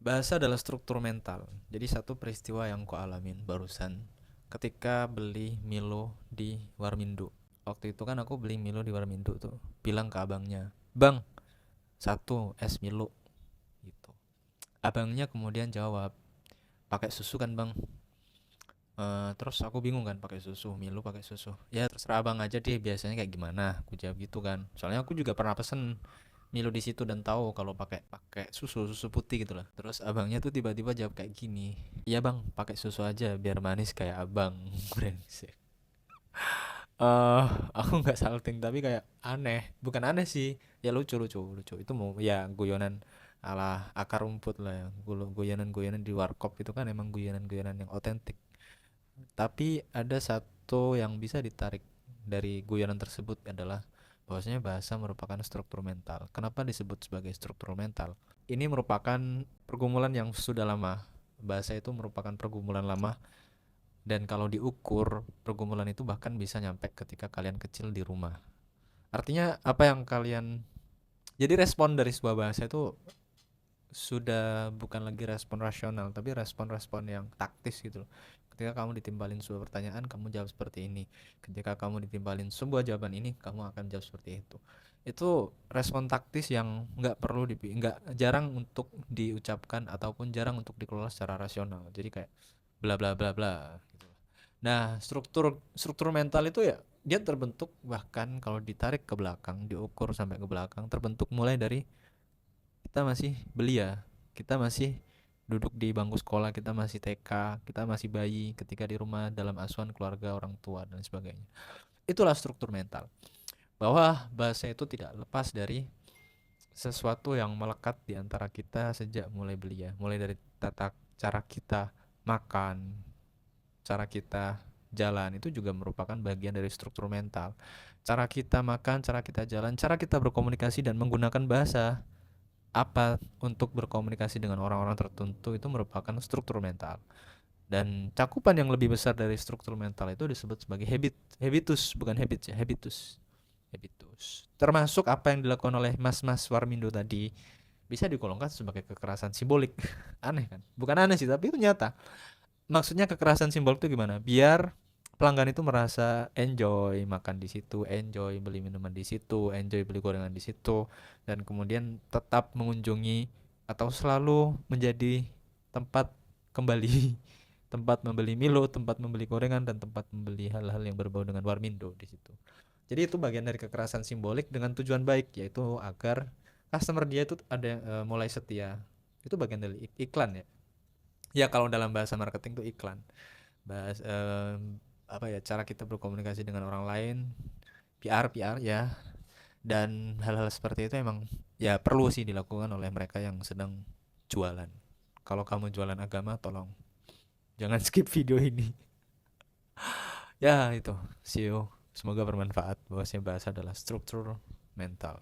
Bahasa adalah struktur mental. Jadi satu peristiwa yang ku alamin barusan ketika beli Milo di Warmindo. Waktu itu kan aku beli Milo di Warmindo tuh. Bilang ke abangnya, "Bang, satu es Milo." Gitu. Abangnya kemudian jawab, "Pakai susu kan, Bang?" Terus aku bingung kan, pakai susu, Milo pakai susu. Ya terserah abang aja deh, biasanya kayak gimana. Aku jawab gitu kan. Soalnya aku juga pernah pesen Milo di situ dan tahu kalau pakai pakai susu putih gitu lah. Terus abangnya tuh tiba-tiba jawab kayak gini, "Iya bang, pakai susu aja biar manis kayak abang." Brengsek. eh aku nggak salting tapi kayak aneh, bukan aneh sih, ya lucu lucu lucu. Itu mau ya guyonan ala akar rumput lah ya. Guyonan-guyonan di warkop itu kan emang guyonan-guyonan yang otentik. Tapi ada satu yang bisa ditarik dari guyonan tersebut adalah bahwasanya bahasa merupakan struktur mental. Kenapa disebut sebagai struktur mental? Ini merupakan pergumulan yang sudah lama. Bahasa itu merupakan pergumulan lama, dan kalau diukur pergumulan itu bahkan bisa nyampe ketika kalian kecil di rumah. Artinya apa yang kalian, jadi respon dari sebuah bahasa itu sudah bukan lagi respon rasional tapi respon-respon yang taktis gitu loh. Ketika kamu ditimbalin sebuah pertanyaan, kamu jawab seperti ini. Ketika kamu ditimbalin sebuah jawaban ini, kamu akan jawab seperti itu. Itu respon taktis yang nggak jarang untuk diucapkan ataupun jarang untuk dikelola secara rasional. Jadi kayak bla bla bla bla gitu. Nah, struktur struktur mental itu ya dia terbentuk, bahkan kalau ditarik ke belakang, diukur sampai ke belakang, terbentuk mulai dari kita masih belia, kita masih duduk di bangku sekolah, kita masih TK, kita masih bayi ketika di rumah dalam asuhan keluarga orang tua dan sebagainya. Itulah struktur mental. Bahwa bahasa itu tidak lepas dari sesuatu yang melekat di antara kita sejak mulai belia, mulai dari tata cara kita makan, cara kita jalan itu juga merupakan bagian dari struktur mental. Cara kita makan, cara kita jalan, cara kita berkomunikasi dan menggunakan bahasa apa untuk berkomunikasi dengan orang-orang tertentu itu merupakan struktur mental. Dan cakupan yang lebih besar dari struktur mental itu disebut sebagai habitus, bukan habits ya, habitus. Termasuk apa yang dilakukan oleh Mas-mas Warmindo tadi bisa digolongkan sebagai kekerasan simbolik. Aneh kan? Bukan aneh sih, tapi itu nyata. Maksudnya kekerasan simbolik itu gimana? Biar pelanggan itu merasa enjoy makan di situ, enjoy beli minuman di situ, enjoy beli gorengan di situ, dan kemudian tetap mengunjungi atau selalu menjadi tempat kembali, tempat membeli Milo, tempat membeli gorengan, dan tempat membeli hal-hal yang berbau dengan Warmindo di situ. Jadi itu bagian dari kekerasan simbolik dengan tujuan baik, yaitu agar customer dia itu ada mulai setia. Itu bagian dari iklan ya. Ya kalau dalam bahasa marketing itu iklan. Bahas apa ya, cara kita berkomunikasi dengan orang lain, PR ya. Dan hal-hal seperti itu emang ya perlu sih dilakukan oleh mereka yang sedang jualan. Kalau kamu jualan agama, tolong jangan skip video ini. Ya itu, see you. Semoga bermanfaat. Bahwasanya bahasa adalah struktur mental.